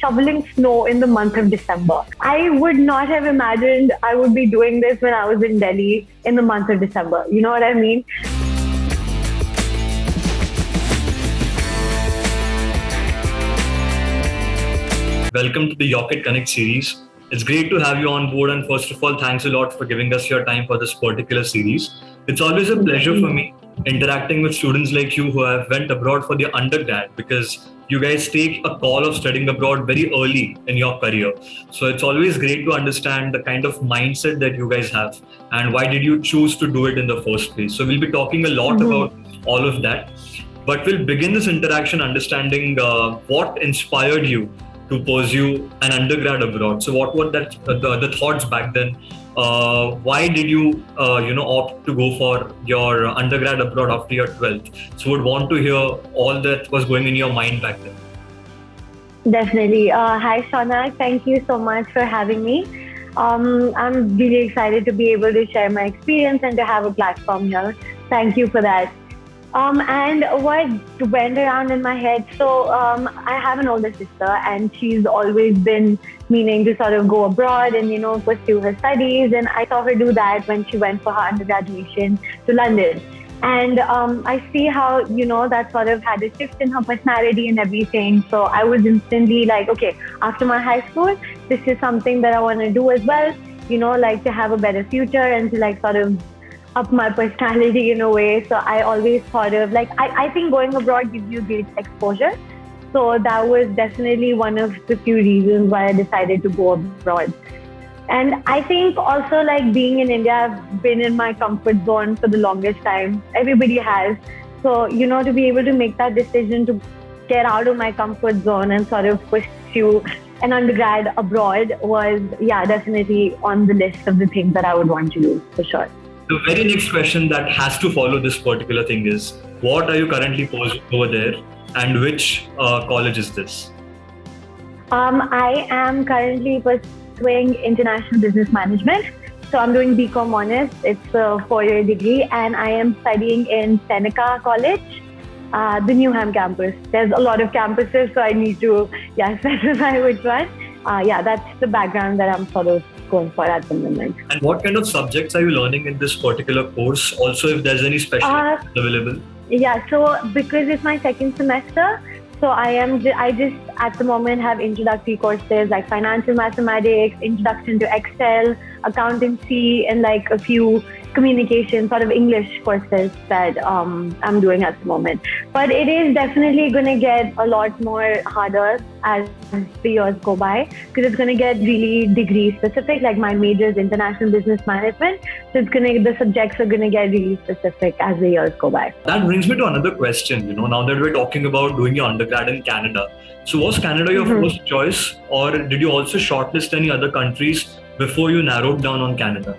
shoveling snow in the month of December. I would not have imagined I would be doing this when I was in Delhi in the month of December. You know what I mean? Welcome to the Yocket Connect series. It's great to have you on board, and first of all, thanks a lot for giving us your time for this particular series. It's always a pleasure for me interacting with students like you who have went abroad for their undergrad, because you guys take a call of studying abroad very early in your career. So it's always great to understand the kind of mindset that you guys have and why did you choose to do it in the first place. So we'll be talking a lot about all of that, but we'll begin this interaction understanding what inspired you to pursue an undergrad abroad. So what were the thoughts back then? Why did you opt to go for your undergrad abroad after your 12th? So would want to hear all that was going in your mind back then. Definitely. Hi, Shaunak. Thank you so much for having me. I'm really excited to be able to share my experience and to have a platform here. Thank you for that. And what went around in my head, so I have an older sister and she's always been meaning to sort of go abroad and, pursue her studies. And I saw her do that when she went for her undergraduation to London. And I see how, that sort of had a shift in her personality and everything. So I was instantly like, okay, after my high school, this is something that I want to do as well, to have a better future and to sort of up my personality in a way. So I always thought of I think going abroad gives you great exposure. So that was definitely one of the few reasons why I decided to go abroad. And I think also being in India, I've been in my comfort zone for the longest time. Everybody has. So, to be able to make that decision to get out of my comfort zone and sort of pursue an undergrad abroad was, definitely on the list of the things that I would want to do for sure. The very next question that has to follow this particular thing is, what are you currently pursuing over there and which college is this? I am currently pursuing International Business Management. So I'm doing BCom Honors. It's a 4-year degree and I am studying in Seneca College, the Newham campus. There's a lot of campuses, so I need to specify which one. That's the background that I'm sort of going for at the moment. And what kind of subjects are you learning in this particular course? Also, if there's any special available? Yeah, so because it's my second semester, so I just at the moment have introductory courses like financial mathematics, introduction to Excel, accountancy, and a few communication sort of English courses that I'm doing at the moment. But it is definitely going to get a lot more harder as the years go by, because it's going to get really degree specific. Like my major is international business management, so the subjects are going to get really specific as the years go by. That brings me to another question. Now that we're talking about doing your undergrad in Canada, so was Canada your first choice, or did you also shortlist any other countries before you narrowed down on Canada?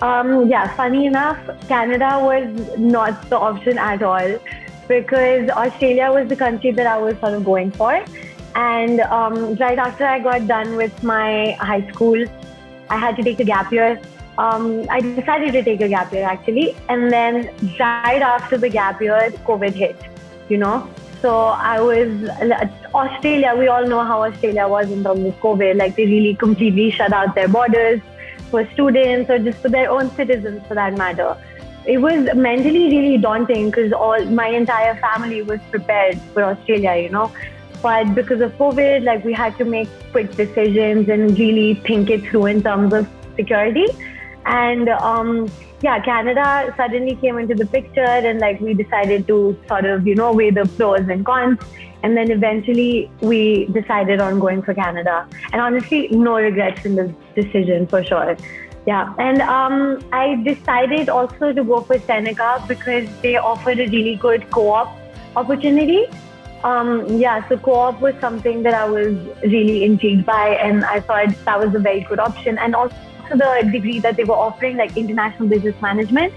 Funny enough, Canada was not the option at all, because Australia was the country that I was sort of going for. And right after I got done with my high school, I had to take a gap year. I decided to take a gap year actually. And then right after the gap year, COVID hit, So I was, Australia, we all know how Australia was in terms of COVID. They really completely shut out their borders for students or just for their own citizens for that matter. It was mentally really daunting because my entire family was prepared for Australia, But because of COVID, we had to make quick decisions and really think it through in terms of security. And Canada suddenly came into the picture and we decided to sort of, weigh the pros and cons. And then eventually we decided on going for Canada. And honestly, no regrets in this decision for sure. Yeah. And I decided also to go for Seneca because they offered a really good CoOp opportunity. So CoOp was something that I was really intrigued by, and I thought that was a very good option. And also the degree that they were offering, International Business Management,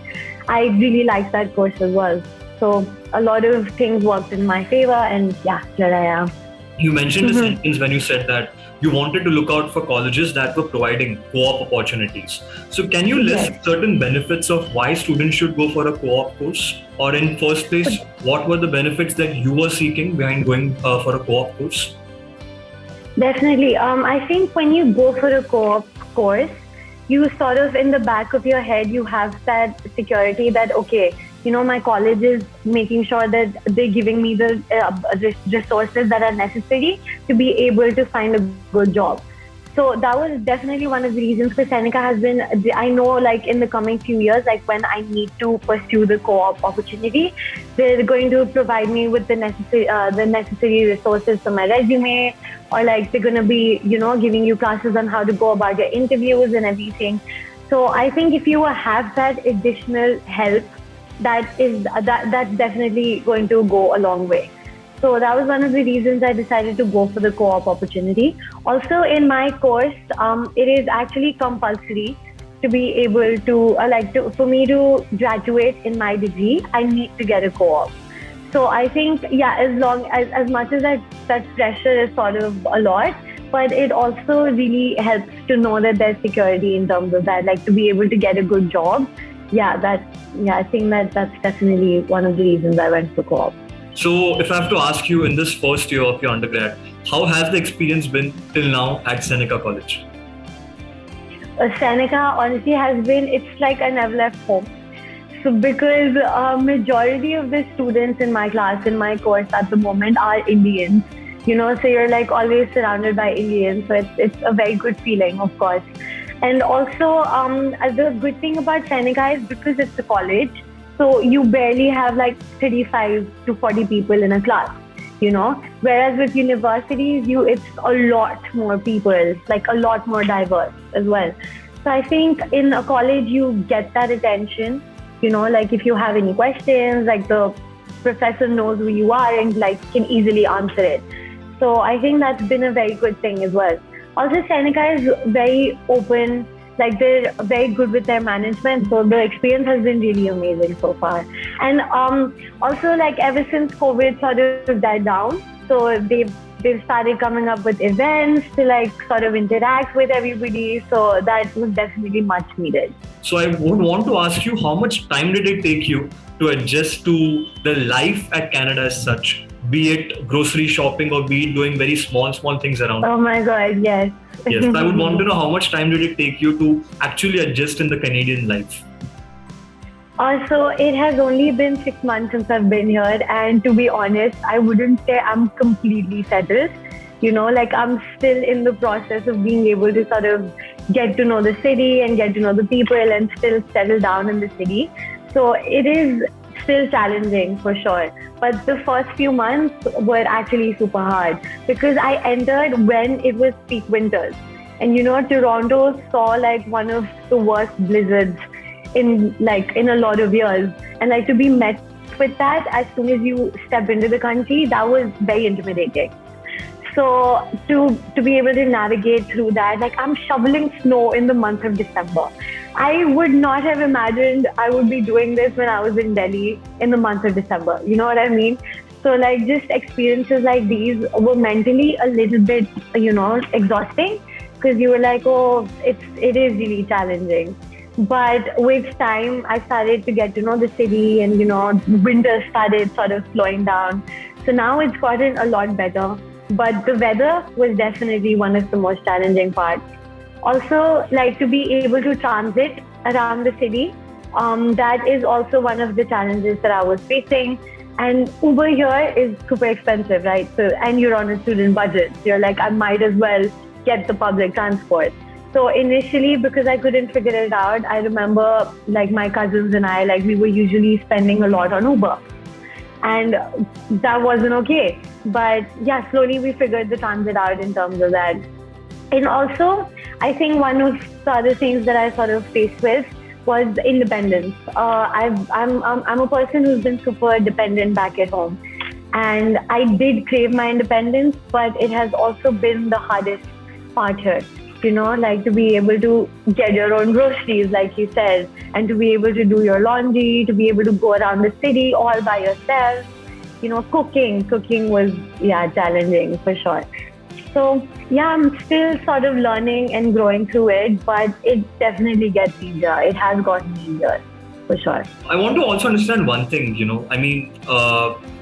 I really liked that course as well. So a lot of things worked in my favor, and here I am. You mentioned a sentence when you said that you wanted to look out for colleges that were providing co-op opportunities. So can you list certain benefits of why students should go for a co-op course? Or in first place, what were the benefits that you were seeking behind going for a co-op course? Definitely. I think when you go for a co-op course, you sort of in the back of your head, you have that security that, okay, my college is making sure that they're giving me the resources that are necessary to be able to find a good job. So that was definitely one of the reasons for Seneca has been, I know like in the coming few years, like when I need to pursue the co-op opportunity, they're going to provide me with the necessary resources for my resume, or like they're going to be, giving you classes on how to go about your interviews and everything. So I think if you have that additional help, that's definitely going to go a long way. So that was one of the reasons I decided to go for the co-op opportunity. Also, in my course, it is actually compulsory to be able to, for me to graduate in my degree, I need to get a co-op. So I think, yeah, as much as that pressure is sort of a lot, but it also really helps to know that there's security in terms of that, like to be able to get a good job. I think that's definitely one of the reasons I went for co-op. So if I have to ask you, in this first year of your undergrad, how has the experience been till now at Seneca College? Seneca honestly has been, it's like I never left home. So because majority of the students in my class, in my course at the moment are Indians, so you're like always surrounded by Indians. So it's a very good feeling, of course. And also the good thing about Seneca is because it's a college, so you barely have like 35 to 40 people in a class, whereas with universities, it's a lot more people, like a lot more diverse as well. So I think in a college, you get that attention, like if you have any questions, like the professor knows who you are and like can easily answer it. So I think that's been a very good thing as well. Also, Seneca is very open, like they're very good with their management. So the experience has been really amazing so far. And also like ever since COVID sort of died down, so they've started coming up with events to like sort of interact with everybody. So that was definitely much needed. So I would want to ask you, how much time did it take you to adjust to the life at Canada as such? Be it grocery shopping or be it doing very small things around? Oh my God, yes. Yes, I would want to know how much time did it take you to actually adjust in the Canadian life? So it has only been 6 months since I've been here, and to be honest, I wouldn't say I'm completely settled. Like I'm still in the process of being able to sort of get to know the city and get to know the people and still settle down in the city. So it is still challenging for sure. But the first few months were actually super hard because I entered when it was peak winters. And Toronto saw like one of the worst blizzards in a lot of years. And like to be met with that as soon as you step into the country, that was very intimidating. So to be able to navigate through that, like I'm shoveling snow in the month of December. I would not have imagined I would be doing this when I was in Delhi in the month of December. You know what I mean? So like just experiences like these were mentally a little bit, exhausting because you were like, oh, it is really challenging. But with time, I started to get to know the city and, winter started sort of slowing down. So now it's gotten a lot better. But the weather was definitely one of the most challenging parts. Also, like to be able to transit around the city, that is also one of the challenges that I was facing. And Uber here is super expensive, right? So, and you're on a student budget. You're like, I might as well get the public transport. So initially, because I couldn't figure it out, I remember like my cousins and I, like we were usually spending a lot on Uber. And that wasn't okay. But yeah, slowly we figured the transit out in terms of that. And also, I think one of the other things that I sort of faced with was independence. I'm a person who's been super dependent back at home. And I did crave my independence, but it has also been the hardest part here. Like to be able to get your own groceries, like you said, and to be able to do your laundry, to be able to go around the city all by yourself. Cooking was, challenging for sure. So, I'm still sort of learning and growing through it, but it definitely gets easier. It has gotten easier for sure. I want to also understand one thing,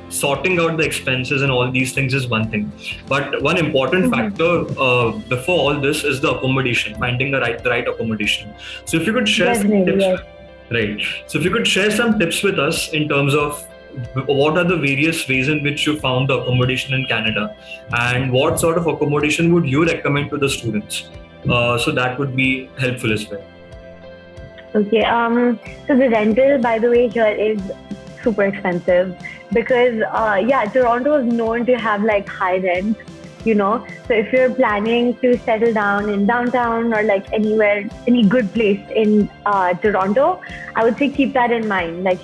sorting out the expenses and all these things is one thing. But one important factor before all this is the accommodation, finding the right accommodation. So if you could share some Definitely, tips, yes. right? So if you could share some tips with us in terms of what are the various ways in which you found the accommodation in Canada, and what sort of accommodation would you recommend to the students? So that would be helpful as well. Okay. So the rental, by the way, here is super expensive because, yeah, Toronto is known to have like high rent. So if you're planning to settle down in downtown or like anywhere, any good place in Toronto, I would say keep that in mind. Like,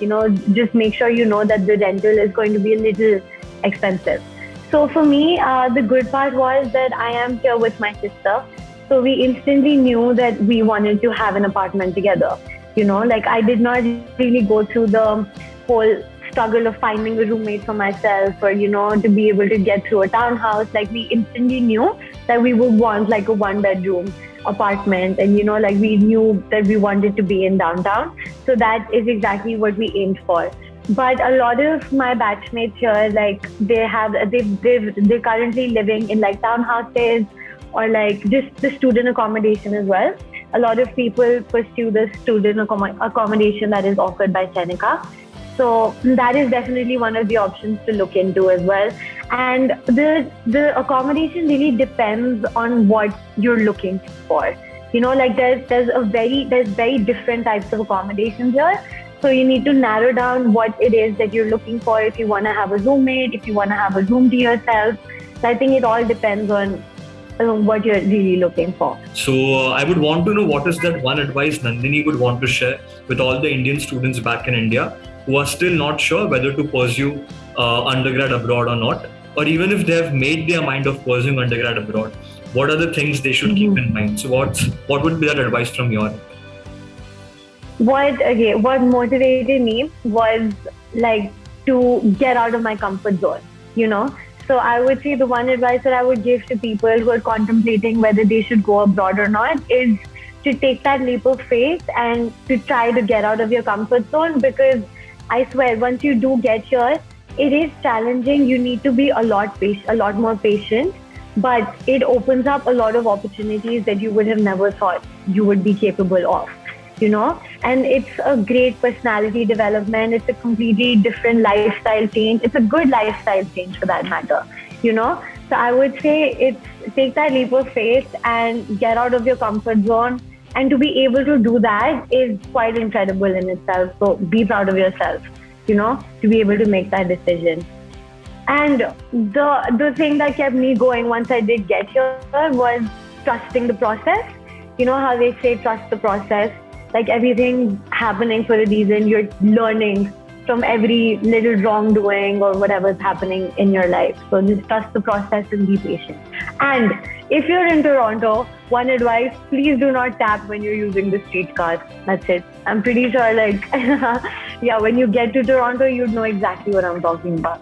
just make sure you know that the rental is going to be a little expensive. So for me, the good part was that I am here with my sister. So we instantly knew that we wanted to have an apartment together. Like I did not really go through the whole struggle of finding a roommate for myself or, to be able to get through a townhouse. Like we instantly knew that we would want like a 1-bedroom apartment and, like we knew that we wanted to be in downtown. So that is exactly what we aimed for. But a lot of my batchmates here, like they're currently living in like townhouses or like just the student accommodation as well. A lot of people pursue the student accommodation that is offered by Seneca. So that is definitely one of the options to look into as well. And the accommodation really depends on what you're looking for. Like there's very different types of accommodations here. So you need to narrow down what it is that you're looking for. If you want to have a roommate, if you want to have a room to yourself. So I think it all depends on what you're really looking for. So I would want to know what is that one advice Nandini would want to share with all the Indian students back in India who are still not sure whether to pursue undergrad abroad or not, or even if they have made their mind of pursuing undergrad abroad, what are the things they should keep in mind? So what would be that advice from your end? What motivated me was like to get out of my comfort zone, So I would say the one advice that I would give to people who are contemplating whether they should go abroad or not is to take that leap of faith and to try to get out of your comfort zone, because I swear once you do get here, it is challenging. You need to be a lot more patient, but it opens up a lot of opportunities that you would have never thought you would be capable of. And it's a great personality development. It's a completely different lifestyle change. It's a good lifestyle change for that matter, So I would say take that leap of faith and get out of your comfort zone. And to be able to do that is quite incredible in itself. So be proud of yourself, to be able to make that decision. And the thing that kept me going once I did get here was trusting the process. How they say trust the process. Like everything happening for a reason, you're learning from every little wrongdoing or whatever's happening in your life. So just trust the process and be patient. And if you're in Toronto, one advice, please do not tap when you're using the streetcar. That's it. I'm pretty sure when you get to Toronto, you'd know exactly what I'm talking about.